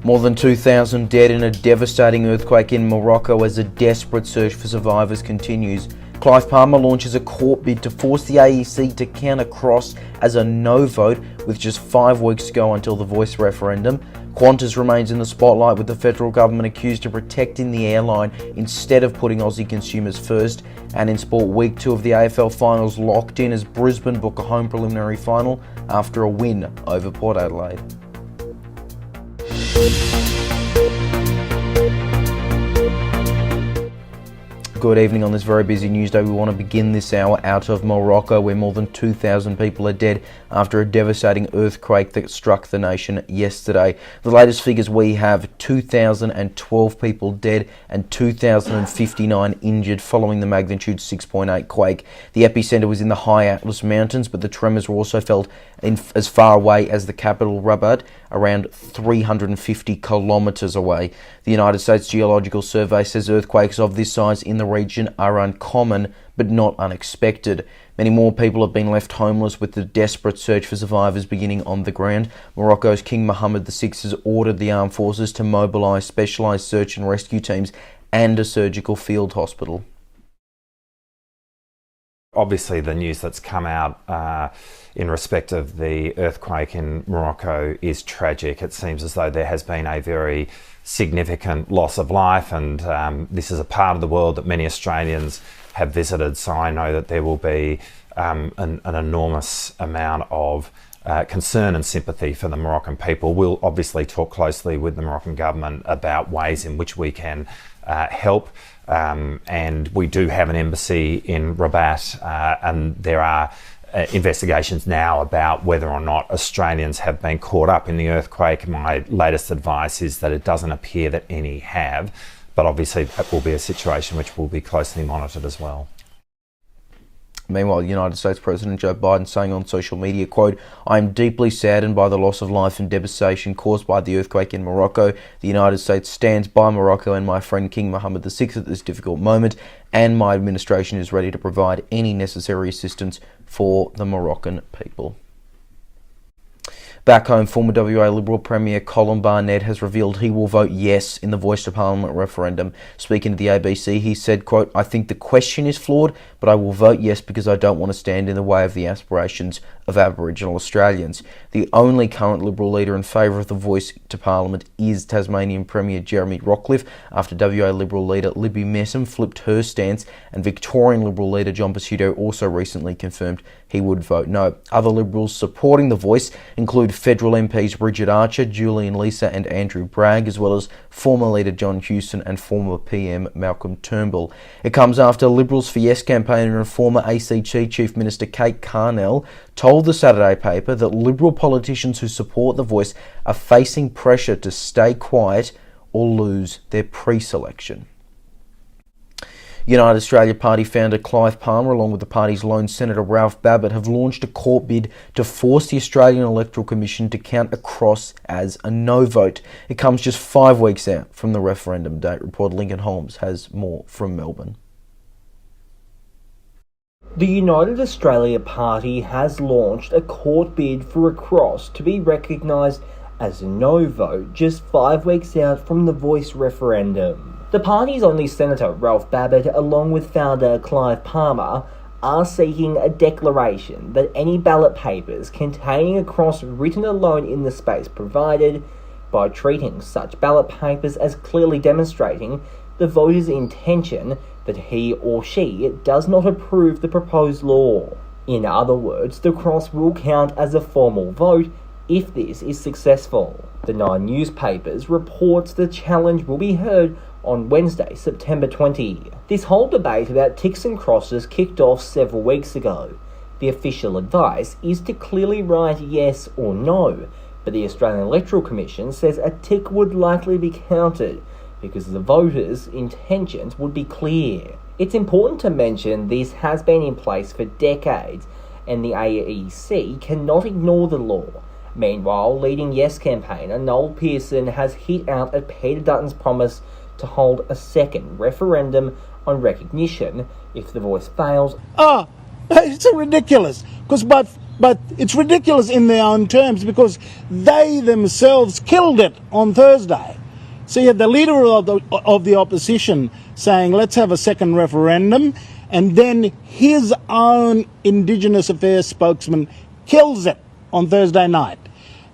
More than 2,000 dead in a devastating earthquake in Morocco as a desperate search for survivors continues. Clive Palmer launches a court bid to force the AEC to count across as a no vote with just 5 weeks to go until the voice referendum. Qantas remains in the spotlight with the federal government accused of protecting the airline instead of putting Aussie consumers first. And in sport, week 2 of the AFL finals locked in as Brisbane book a home preliminary final after a win over Port Adelaide. Good evening. On this very busy news day, we want to begin this hour out of Morocco, where more than 2,000 people are dead after a devastating earthquake that struck the nation yesterday. The latest figures we have: 2,012 people dead and 2,059 injured following the magnitude 6.8 quake. The epicenter was in the high Atlas Mountains, but the tremors were also felt as far away as the capital Rabat, around 350 kilometres away. The United States Geological Survey says earthquakes of this size in the region are uncommon but not unexpected. Many more people have been left homeless, with the desperate search for survivors beginning on the ground. Morocco's King Mohammed VI has ordered the armed forces to mobilise specialised search and rescue teams and a surgical field hospital. Obviously, the news that's come out in respect of the earthquake in Morocco is tragic. It seems as though there has been a very significant loss of life, and this is a part of the world that many Australians have visited, so I know that there will be an enormous amount of concern and sympathy for the Moroccan people. We'll obviously talk closely with the Moroccan government about ways in which we can help. And we do have an embassy in Rabat, and there are investigations now about whether or not Australians have been caught up in the earthquake. My latest advice is that it doesn't appear that any have, but obviously that will be a situation which will be closely monitored as well. Meanwhile, United States President Joe Biden saying on social media, quote, "I am deeply saddened by the loss of life and devastation caused by the earthquake in Morocco. The United States stands by Morocco and my friend King Mohammed VI at this difficult moment, and my administration is ready to provide any necessary assistance for the Moroccan people." Back home, former WA Liberal Premier Colin Barnett has revealed he will vote yes in the Voice to Parliament referendum. Speaking to the ABC, he said, quote, "I think the question is flawed, but I will vote yes because I don't want to stand in the way of the aspirations of Aboriginal Australians." The only current Liberal leader in favour of the Voice to Parliament is Tasmanian Premier Jeremy Rockliff, after WA Liberal leader Libby Messam flipped her stance, and Victorian Liberal leader John Pesutto also recently confirmed he would vote no. Other Liberals supporting the Voice include federal MPs Bridget Archer, Julian Leeser and Andrew Bragg, as well as former leader John Hewson and former PM Malcolm Turnbull. It comes after Liberals for Yes campaigner and former ACT Chief Minister Kate Carnell told the Saturday paper that Liberal politicians who support the Voice are facing pressure to stay quiet or lose their pre-selection. United Australia Party founder Clive Palmer, along with the party's lone Senator Ralph Babbitt, have launched a court bid to force the Australian Electoral Commission to count across as a no vote. It comes just 5 weeks out from the referendum date. Reporter Lincoln Holmes has more from Melbourne. The United Australia Party has launched a court bid for a cross to be recognised as a no vote just 5 weeks out from the Voice referendum. The party's only Senator Ralph Babbitt, along with founder Clive Palmer, are seeking a declaration that any ballot papers containing a cross written alone in the space provided, by treating such ballot papers as clearly demonstrating the voter's intention that he or she does not approve the proposed law. In other words, the cross will count as a formal vote if this is successful. The Nine newspapers reports the challenge will be heard on Wednesday, September 20. This whole debate about ticks and crosses kicked off several weeks ago. The official advice is to clearly write yes or no, but the Australian Electoral Commission says a tick would likely be counted because the voters' intentions would be clear. It's important to mention this has been in place for decades, and the AEC cannot ignore the law. Meanwhile, leading Yes campaigner Noel Pearson has hit out at Peter Dutton's promise to hold a second referendum on recognition if the Voice fails. It's ridiculous, because but But it's ridiculous in their own terms because they themselves killed it on Thursday. So you had the leader of the opposition saying, let's have a second referendum, and then his own Indigenous Affairs spokesman kills it on Thursday night.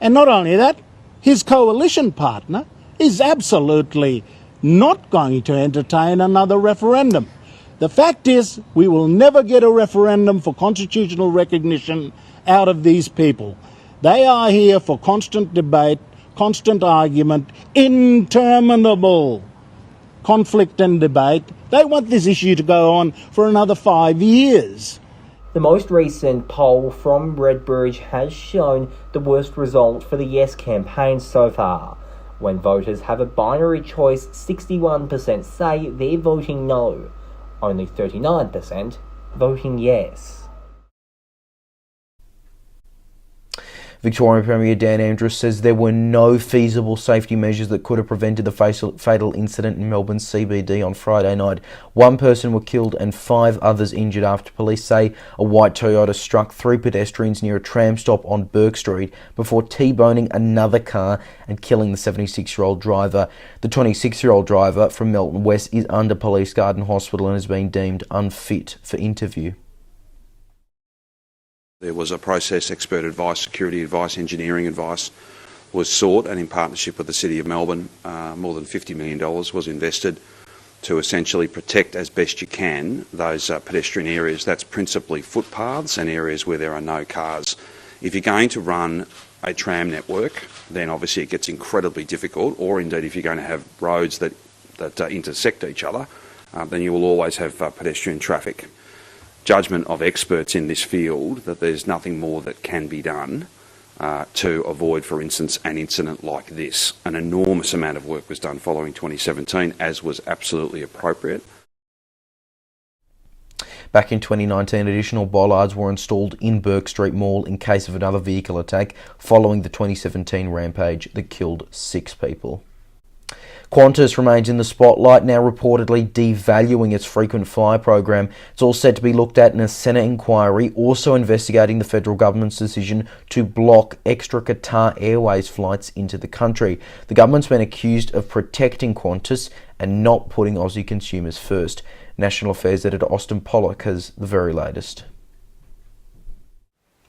And not only that, his coalition partner is absolutely not going to entertain another referendum. The fact is, we will never get a referendum for constitutional recognition out of these people. They are here for constant debate, constant argument, interminable conflict and debate. They want this issue to go on for another 5 years. The most recent poll from Redbridge has shown the worst result for the Yes campaign so far. When voters have a binary choice, 61% say they're voting no, only 39% voting yes. Victorian Premier Dan Andrews says there were no feasible safety measures that could have prevented the fatal incident in Melbourne's CBD on Friday night. One person was killed and 5 others injured after police say a white Toyota struck 3 pedestrians near a tram stop on Burke Street before T-boning another car and killing the 76-year-old driver. The 26-year-old driver from Melton West is under police guard in hospital and has been deemed unfit for interview. There was a process expert advice, security advice, engineering advice was sought, and in partnership with the City of Melbourne, more than $50 million was invested to essentially protect as best you can those pedestrian areas. That's principally footpaths and areas where there are no cars. If you're going to run a tram network, then obviously it gets incredibly difficult, or indeed if you're going to have roads that intersect each other, then you will always have pedestrian traffic. Judgment of experts in this field that there's nothing more that can be done to avoid, for instance, an incident like this. An enormous amount of work was done following 2017, as was absolutely appropriate. Back in 2019, additional bollards were installed in Burke Street Mall in case of another vehicle attack following the 2017 rampage that killed 6 people. Qantas remains in the spotlight, now reportedly devaluing its frequent flyer program. It's all set to be looked at in a Senate inquiry, also investigating the federal government's decision to block extra Qatar Airways flights into the country. The government's been accused of protecting Qantas and not putting Aussie consumers first. National Affairs editor Austin Pollock has the very latest.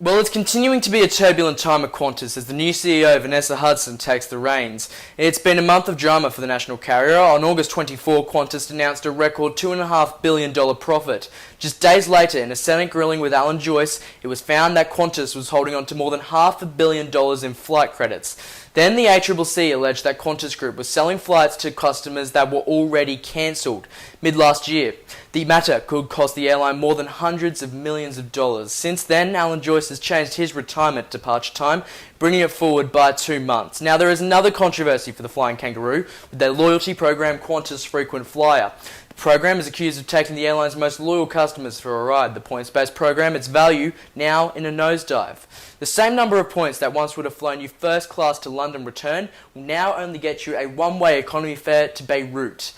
Well, it's continuing to be a turbulent time at Qantas as the new CEO, Vanessa Hudson, takes the reins. It's been a month of drama for the national carrier. On August 24, Qantas announced a record $2.5 billion profit. Just days later, in a Senate grilling with Alan Joyce, it was found that Qantas was holding on to more than $500 million in flight credits. Then the ACCC alleged that Qantas Group was selling flights to customers that were already cancelled mid-last year. The matter could cost the airline more than hundreds of millions of dollars. Since then, Alan Joyce has changed his retirement departure time, bringing it forward by 2 months. Now, there is another controversy for the Flying Kangaroo with their loyalty program, Qantas Frequent Flyer. The program is accused of taking the airline's most loyal customers for a ride. The points-based program, its value now in a nosedive. The same number of points that once would have flown you first class to London return will now only get you a one-way economy fare to Beirut.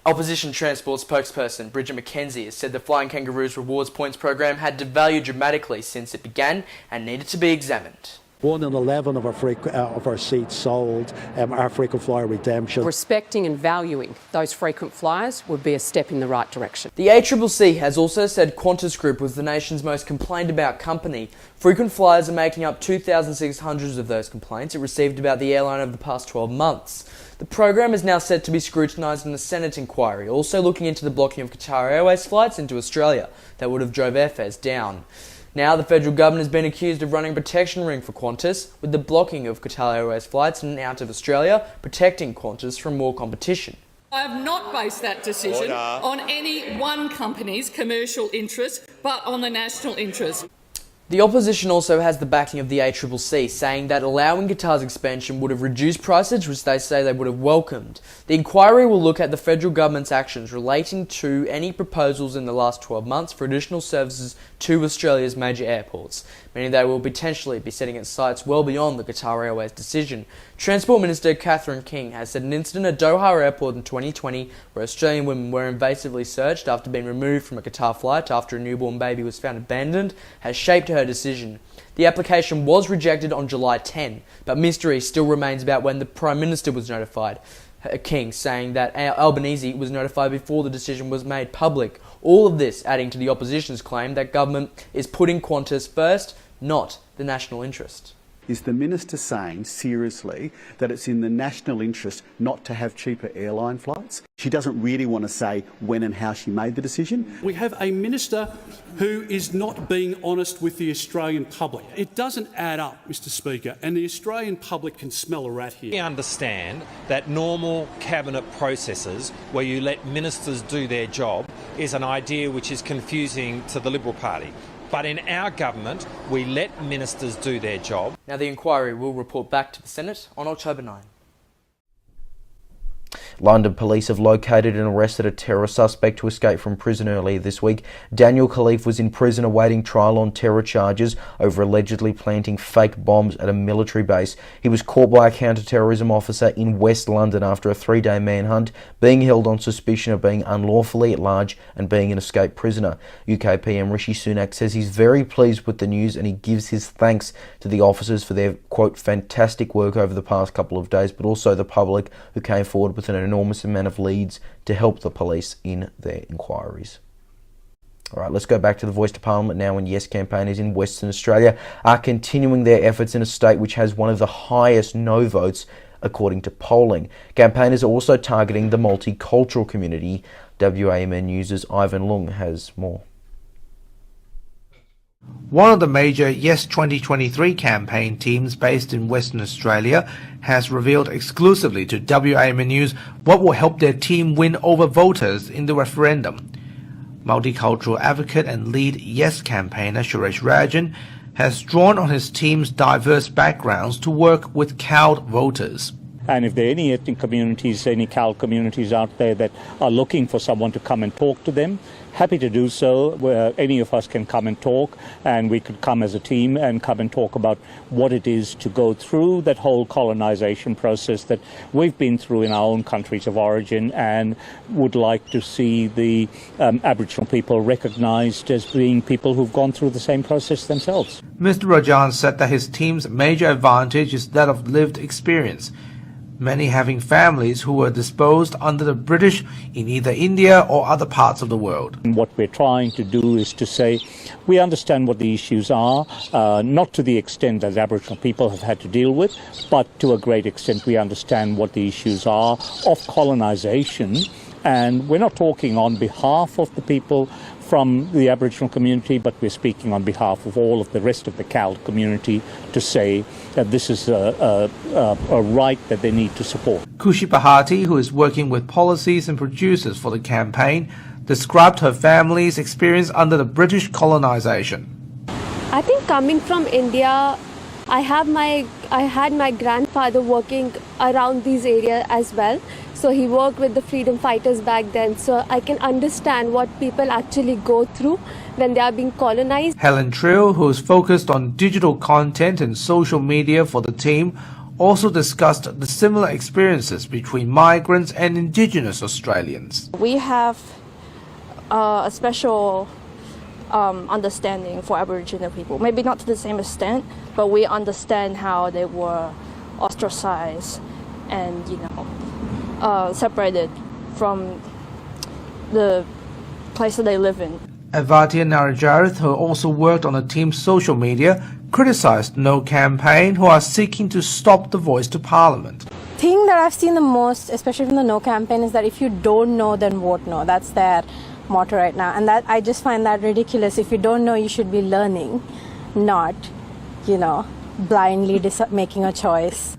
Opposition Transport spokesperson Bridget McKenzie has said the Flying Kangaroo's rewards points program had devalued dramatically since it began and needed to be examined. 1 in 11 of our seats sold are frequent flyer redemption. Respecting and valuing those frequent flyers would be a step in the right direction. The ACCC has also said Qantas Group was the nation's most complained about company. Frequent flyers are making up 2,600 of those complaints it received about the airline over the past 12 months. The program is now set to be scrutinised in the Senate inquiry, also looking into the blocking of Qatar Airways flights into Australia that would have drove airfares down. Now, the federal government has been accused of running a protection ring for Qantas, with the blocking of Qatar Airways flights in and out of Australia, protecting Qantas from more competition. I have not based that decision on any one company's commercial interest, but on the national interest. The opposition also has the backing of the ACCC, saying that allowing Qatar's expansion would have reduced prices, which they say they would have welcomed. The inquiry will look at the federal government's actions relating to any proposals in the last 12 months for additional services to Australia's major airports. meaning they will potentially be setting its sights well beyond the Qatar Airways decision. Transport Minister Catherine King has said an incident at Doha Airport in 2020 where Australian women were invasively searched after being removed from a Qatar flight after a newborn baby was found abandoned has shaped her decision. The application was rejected on July 10, but mystery still remains about when the Prime Minister was notified. King saying that Albanese was notified before the decision was made public. All of this adding to the opposition's claim that government is putting Qantas first, not the national interest. Is the Minister saying seriously that it's in the national interest not to have cheaper airline flights? She doesn't really want to say when and how she made the decision. We have a Minister who is not being honest with the Australian public. It doesn't add up, Mr Speaker, and the Australian public can smell a rat here. We understand that normal cabinet processes where you let ministers do their job is an idea which is confusing to the Liberal Party. But in our government, we let ministers do their job. Now the inquiry will report back to the Senate on October 9. London police have located and arrested a terror suspect who escaped from prison earlier this week. Daniel Khalif was in prison awaiting trial on terror charges over allegedly planting fake bombs at a military base. He was caught by a counter-terrorism officer in West London after a 3-day manhunt, being held on suspicion of being unlawfully at large and being an escaped prisoner. UK PM Rishi Sunak says he's very pleased with the news and he gives his thanks to the officers for their, quote, fantastic work over the past couple of days, but also the public who came forward with an enormous amount of leads to help the police in their inquiries. Alright, let's go back to the Voice to Parliament now, and Yes campaigners in Western Australia are continuing their efforts in a state which has one of the highest no votes according to polling. Campaigners are also targeting the multicultural community. WAMN News' Ivan Lung has more. One of the major Yes 2023 campaign teams based in Western Australia has revealed exclusively to WAMN News what will help their team win over voters in the referendum. Multicultural advocate and lead Yes campaigner Suresh Rajan has drawn on his team's diverse backgrounds to work with cowed voters. And if there are any ethnic communities, any CAL communities out there that are looking for someone to come and talk to them, happy to do so. Where any of us can come and talk, and we could come as a team and come and talk about what it is to go through that whole colonization process that we've been through in our own countries of origin, and would like to see the Aboriginal people recognized as being people who've gone through the same process themselves. Mr. Rajan said that his team's major advantage is that of lived experience, many having families who were disposed under the British in either India or other parts of the world. And what we're trying to do is to say we understand what the issues are, not to the extent that Aboriginal people have had to deal with, but to a great extent we understand what the issues are of colonisation. And we're not talking on behalf of the people from the Aboriginal community, but we're speaking on behalf of all of the rest of the CAL community to say that this is a right that they need to support. Kushi Bahati, who is working with policies and producers for the campaign, described her family's experience under the British colonisation. I think coming from India, I had my grandfather working around these areas as well. So he worked with the freedom fighters back then. So I can understand what people actually go through when they are being colonized. Helen Trill, who is focused on digital content and social media for the team, also discussed the similar experiences between migrants and indigenous Australians. We have a special understanding for Aboriginal people. Maybe not to the same extent, but we understand how they were ostracized and, separated from the place that they live in. Avatia Narajarith, who also worked on the team's social media, criticised No campaign, who are seeking to stop the Voice to Parliament. The thing that I've seen the most, especially from the No campaign, is that if you don't know, then vote no. That's their motto right now, and that I just find that ridiculous. If you don't know, you should be learning, not, blindly making a choice.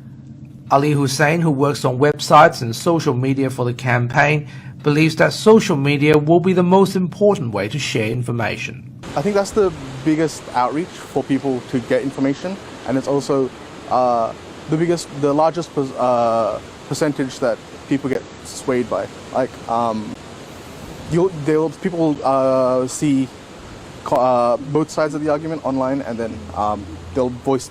Ali Hussein, who works on websites and social media for the campaign, believes that social media will be the most important way to share information. I think that's the biggest outreach for people to get information, and it's also the largest percentage that people get swayed by. Like, people see both sides of the argument online, and then they'll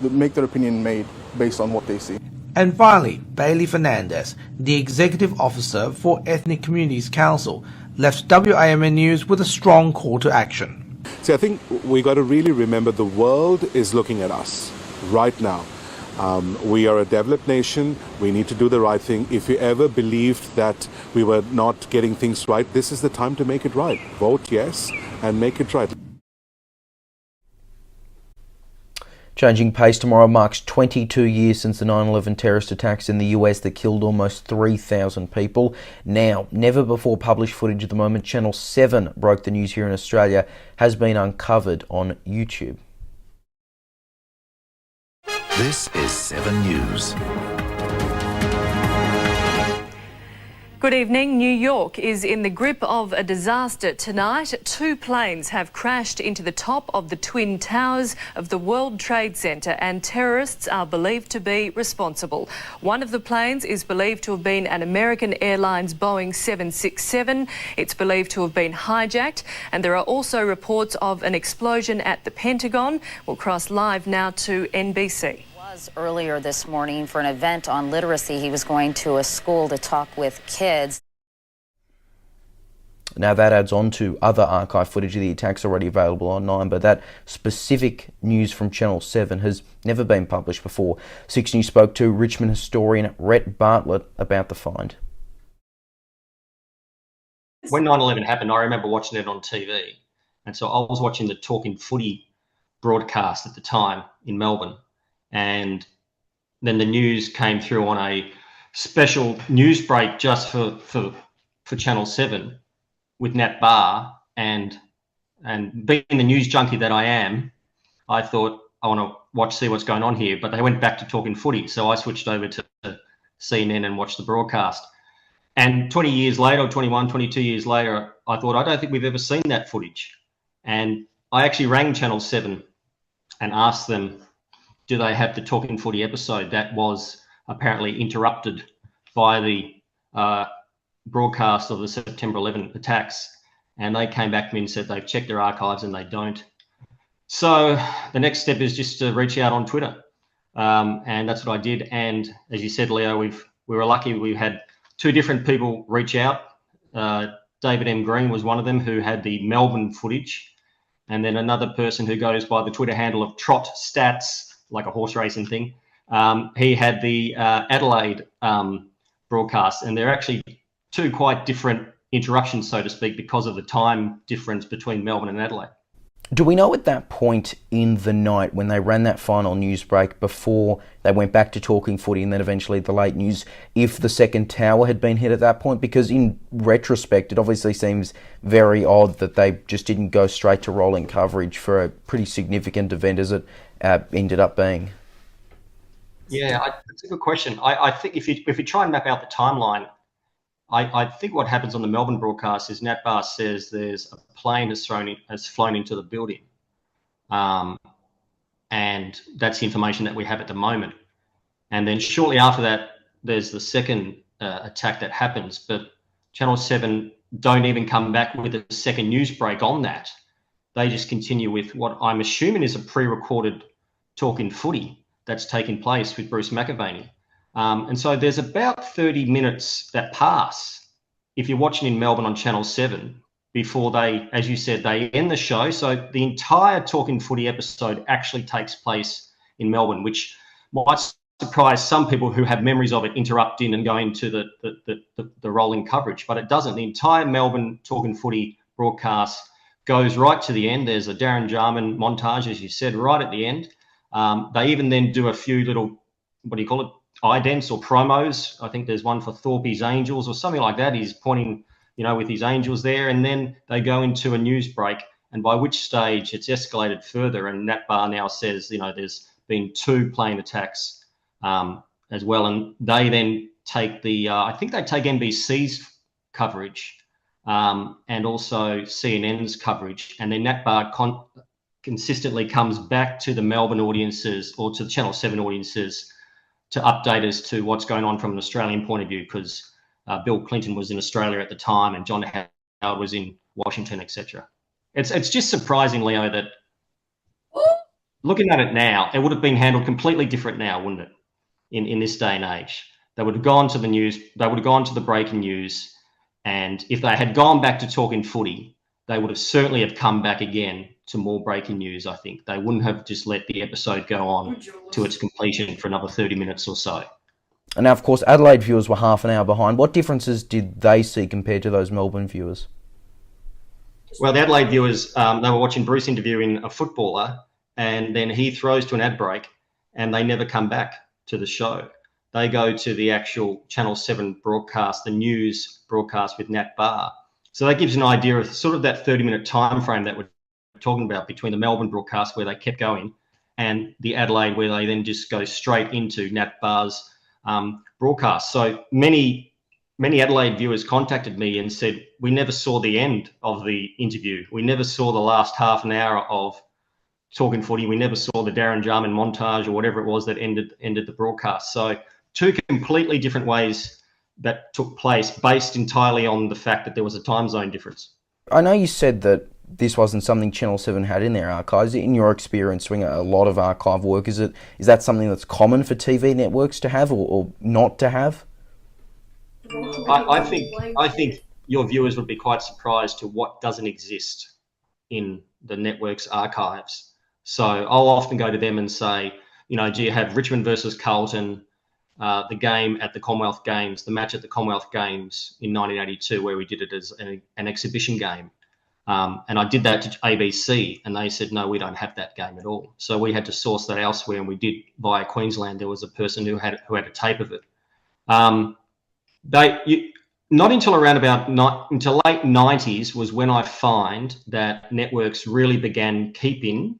make their opinion made based on what they see. And finally, Bailey Fernandez, the Executive Officer for Ethnic Communities Council, left WAMN News with a strong call to action. See, I think we got to really remember the world is looking at us right now. We are a developed nation. We need to do the right thing. If you ever believed that we were not getting things right, this is the time to make it right. Vote yes and make it right. Changing pace, tomorrow marks 22 years since the 9/11 terrorist attacks in the US that killed almost 3,000 people. Now, never before published footage at the moment, Channel 7 broke the news here in Australia, has been uncovered on YouTube. This is 7 News. Good evening. New York is in the grip of a disaster tonight. 2 planes have crashed into the top of the Twin Towers of the World Trade Center, and terrorists are believed to be responsible. One of the planes is believed to have been an American Airlines Boeing 767. It's believed to have been hijacked, and there are also reports of an explosion at the Pentagon. We'll cross live now to NBC. Earlier this morning for an event on literacy. He was going to a school to talk with kids. Now that adds on to other archive footage of the attacks already available online, but that specific news from Channel 7 has never been published before. 6 News spoke to Richmond historian Rhett Bartlett about the find. When 9/11 happened, I remember watching it on TV. And so I was watching the Talking Footy broadcast at the time in Melbourne. And then the news came through on a special news break just for Channel 7 with Nat Barr, and being the news junkie that I am, I thought I want to see what's going on here. But they went back to Talking Footy, so I switched over to CNN and watched the broadcast. And 20 years later, or 21, 22 years later, I thought, I don't think we've ever seen that footage. And I actually rang Channel 7 and asked them, do they have the Talking Footy episode that was apparently interrupted by the broadcast of the September 11 attacks? And they came back to me and said they've checked their archives and they don't. So the next step is just to reach out on Twitter. And that's what I did. And as you said, Leo, we were lucky. We had 2 different people reach out. David M. Green was one of them, who had the Melbourne footage. And then another person who goes by the Twitter handle of Trot Stats, like a horse racing thing. He had the Adelaide broadcast, and they're actually 2 quite different interruptions, so to speak, because of the time difference between Melbourne and Adelaide. Do we know at that point in the night when they ran that final news break before they went back to Talking Footy and then eventually the late news, if the second tower had been hit at that point? Because in retrospect, it obviously seems very odd that they just didn't go straight to rolling coverage for a pretty significant event as it ended up being. Yeah, that's a good question. I think if you try and map out the timeline, I think what happens on the Melbourne broadcast is Nat Barr says there's a plane has flown into the building. And that's the information that we have at the moment. And then shortly after that, there's the second attack that happens. But Channel 7 don't even come back with a second news break on that. They just continue with what I'm assuming is a pre-recorded Talking Footy that's taken place with Bruce McAvaney. And so there's about 30 minutes that pass if you're watching in Melbourne on Channel 7 before they, as you said, they end the show. So the entire Talking Footy episode actually takes place in Melbourne, which might surprise some people who have memories of it interrupting and going to the rolling coverage, but it doesn't. The entire Melbourne Talking Footy broadcast goes right to the end. There's a Darren Jarman montage, as you said, right at the end. They even then do a few little, what do you call it, idents or promos. I think there's one for Thorpe's Angels or something like that. He's pointing, with his angels there. And then they go into a news break, and by which stage it's escalated further. And Nat Barr now says, there's been 2 plane attacks as well. And they then take I think they take NBC's coverage and also CNN's coverage. And then Nat Barr consistently comes back to the Melbourne audiences or to the Channel 7 audiences to update us to what's going on from an Australian point of view, because Bill Clinton was in Australia at the time and John Howard was in Washington, etc. It's just surprising, Leo, that looking at it now, it would have been handled completely different now, wouldn't it? In this day and age, they would have gone to the news, they would have gone to the breaking news, and if they had gone back to talking footy, they would have certainly have come back again to more breaking news. I think they wouldn't have just let the episode go on to its completion for another 30 minutes or so. And now, of course, Adelaide viewers were half an hour behind. What differences did they see compared to those Melbourne viewers? Well, the Adelaide viewers, they were watching Bruce interviewing a footballer, and then he throws to an ad break, and they never come back to the show. They go to the actual Channel 7 broadcast, the news broadcast with Nat Barr. So that gives you an idea of sort of that 30-minute time frame that we're talking about between the Melbourne broadcast, where they kept going, and the Adelaide, where they then just go straight into Nat Barr's broadcast. So many Adelaide viewers contacted me and said, we never saw the end of the interview. We never saw the last half an hour of talking footy. We never saw the Darren Jarman montage or whatever it was that ended the broadcast. So two completely different ways that took place based entirely on the fact that there was a time zone difference. I know you said that this wasn't something Channel 7 had in their archives. In your experience doing a lot of archive work, is that something that's common for TV networks to have or not to have? I think your viewers would be quite surprised to what doesn't exist in the network's archives. So I'll often go to them and say, do you have Richmond versus Carlton, the game at the Commonwealth Games, the match at the Commonwealth Games in 1982, where we did it as an exhibition game. And I did that to ABC, and they said, no, we don't have that game at all. So we had to source that elsewhere, and we did via Queensland. There was a person who had a tape of it. Not until until late 90s was when I find that networks really began keeping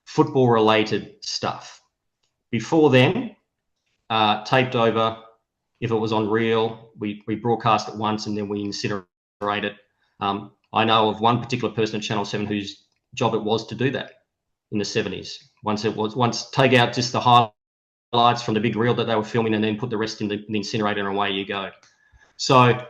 football-related stuff. Before then, taped over, if it was on reel, we broadcast it once and then we incinerate it. I know of one particular person at Channel 7 whose job it was to do that in the 70s. Once take out just the highlights from the big reel that they were filming and then put the rest in the incinerator and away you go. So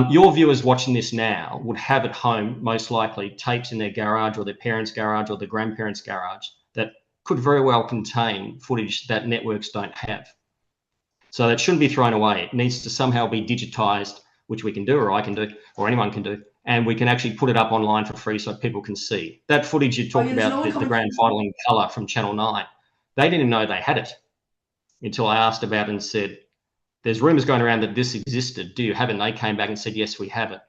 your viewers watching this now would have at home, most likely, tapes in their garage or their parents' garage or their grandparents' garage that could very well contain footage that networks don't have. So that shouldn't be thrown away. It needs to somehow be digitized, which we can do, or I can do, or anyone can do, and we can actually put it up online for free so people can see. That footage you talked about, the grand final in colour from Channel 9, they didn't know they had it until I asked about it and said, there's rumours going around that this existed. Do you have it? And they came back and said, yes, we have it.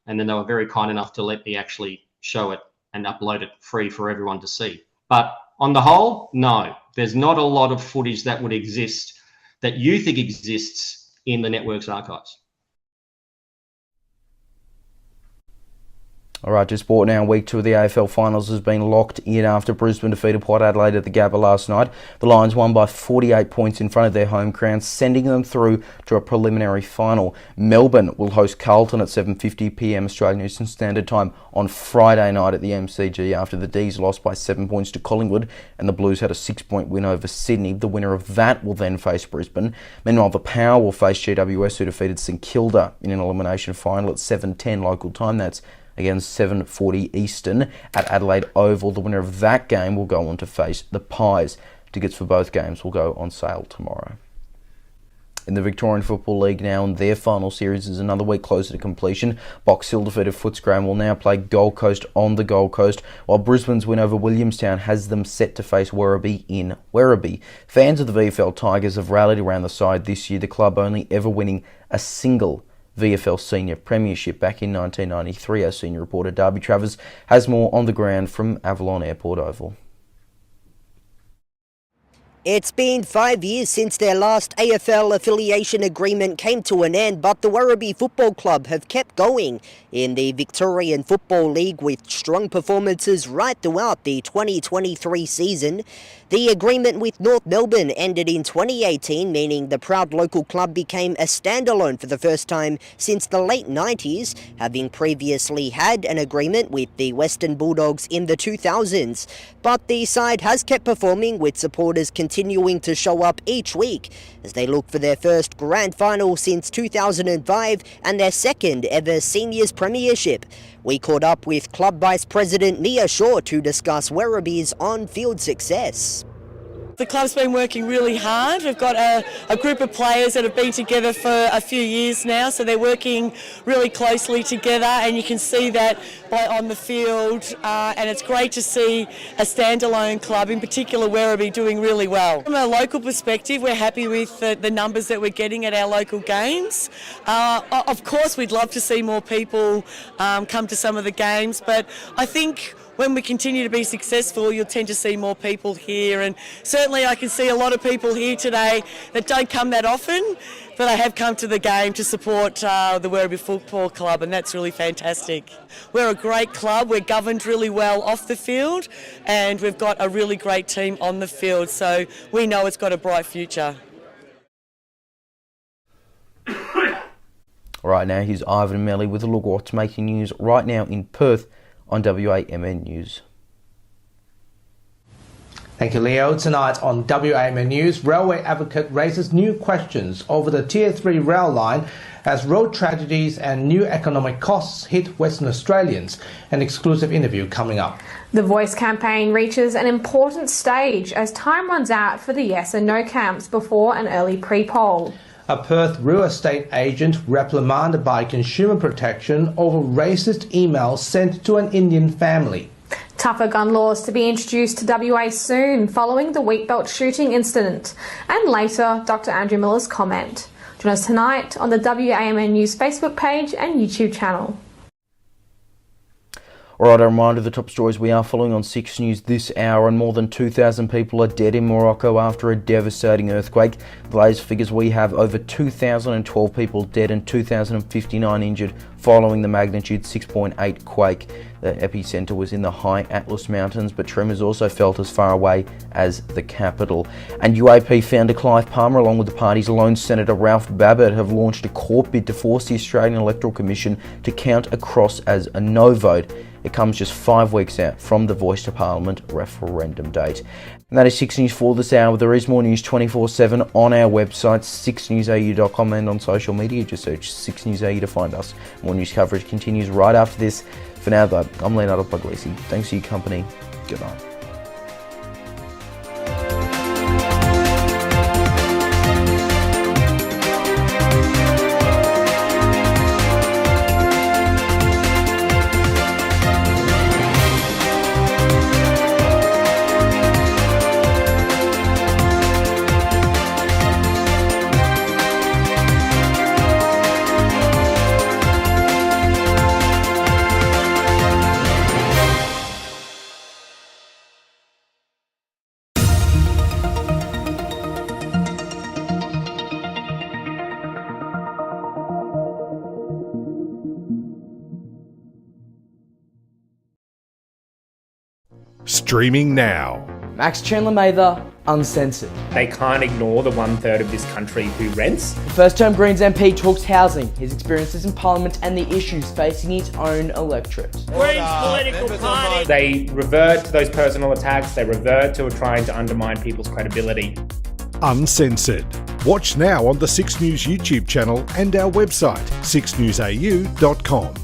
And then they were very kind enough to let me actually show it and upload it free for everyone to see. But on the whole, no, there's not a lot of footage that would exist that you think exists in the network's archives. All right, to sport now. Week 2 of the AFL Finals has been locked in after Brisbane defeated Port Adelaide at the Gabba last night. The Lions won by 48 points in front of their home crowd, sending them through to a preliminary final. Melbourne will host Carlton at 7:50pm Australian Eastern Standard Time on Friday night at the MCG after the D's lost by 7 points to Collingwood and the Blues had a 6-point win over Sydney. The winner of that will then face Brisbane. Meanwhile, the Power will face GWS, who defeated St Kilda in an elimination final at 7:10 local time. That's against 7:40 Eastern at Adelaide Oval. The winner of that game will go on to face the Pies. Tickets for both games will go on sale tomorrow. In the Victorian Football League now, and their final series is another week closer to completion. Box Hill defeated Footscray will now play Gold Coast on the Gold Coast, while Brisbane's win over Williamstown has them set to face Werribee in Werribee. Fans of the VFL Tigers have rallied around the side this year, the club only ever winning a single VFL Senior Premiership back in 1993. Our senior reporter Darby Travers has more on the ground from Avalon Airport Oval. It's been 5 years since their last AFL affiliation agreement came to an end, but the Werribee Football Club have kept going in the Victorian Football League with strong performances right throughout the 2023 season. The agreement with North Melbourne ended in 2018, meaning the proud local club became a standalone for the first time since the late 90s, having previously had an agreement with the Western Bulldogs in the 2000s. But the side has kept performing, with supporters continuing to show up each week as they look for their first grand final since 2005 and their second ever seniors premiership. We caught up with Club Vice President Nia Shaw to discuss Werribee's on-field success. The club's been working really hard. We've got a group of players that have been together for a few years now, so they're working really closely together, and you can see that on the field, and it's great to see a standalone club, in particular Werribee, doing really well. From a local perspective, we're happy with the numbers that we're getting at our local games. Of course, we'd love to see more people come to some of the games, but I think when we continue to be successful, you'll tend to see more people here, and certainly I can see a lot of people here today that don't come that often, but they have come to the game to support the Werribee Football Club, and that's really fantastic. We're a great club, we're governed really well off the field, and we've got a really great team on the field, so we know it's got a bright future. Right now, here's Ivan Melly with a look at what's making news right now in Perth on WAMN News. Thank you, Leo. Tonight on WAMN News, railway advocate raises new questions over the Tier 3 rail line as road tragedies and new economic costs hit Western Australians. An exclusive interview coming up. The Voice campaign reaches an important stage as time runs out for the yes and no camps before an early pre-poll. A Perth real estate agent reprimanded by Consumer Protection over racist emails sent to an Indian family. Tougher gun laws to be introduced to WA soon following the Wheatbelt shooting incident. And later, Dr. Andrew Miller's comment. Join us tonight on the WAMN News Facebook page and YouTube channel. Alright, a reminder of the top stories we are following on 6 News this hour, and more than 2,000 people are dead in Morocco after a devastating earthquake. The latest figures, we have over 2,012 people dead and 2,059 injured following the magnitude 6.8 quake. The epicenter was in the high Atlas Mountains, but tremors also felt as far away as the capital. And UAP founder Clive Palmer, along with the party's lone Senator Ralph Babbitt, have launched a court bid to force the Australian Electoral Commission to count a cross as a no vote. It comes just 5 weeks out from the Voice to Parliament referendum date. And that is 6 News for this hour. There is more news 24/7 on our website, SIXNewsAU.com, and on social media. Just search 6NewsAU to find us. More news coverage continues right after this. For now, though, I'm Leonardo Puglisi. Thanks for your company. Good night. Streaming now. Max Chandler Mather, Uncensored. They can't ignore the 1/3 of this country who rents. The First-term Greens MP talks housing, his experiences in Parliament and the issues facing his own electorate. Greens political party. They revert to those personal attacks. They revert to trying to undermine people's credibility. Uncensored. Watch now on the 6 News YouTube channel and our website, 6NewsAU.com.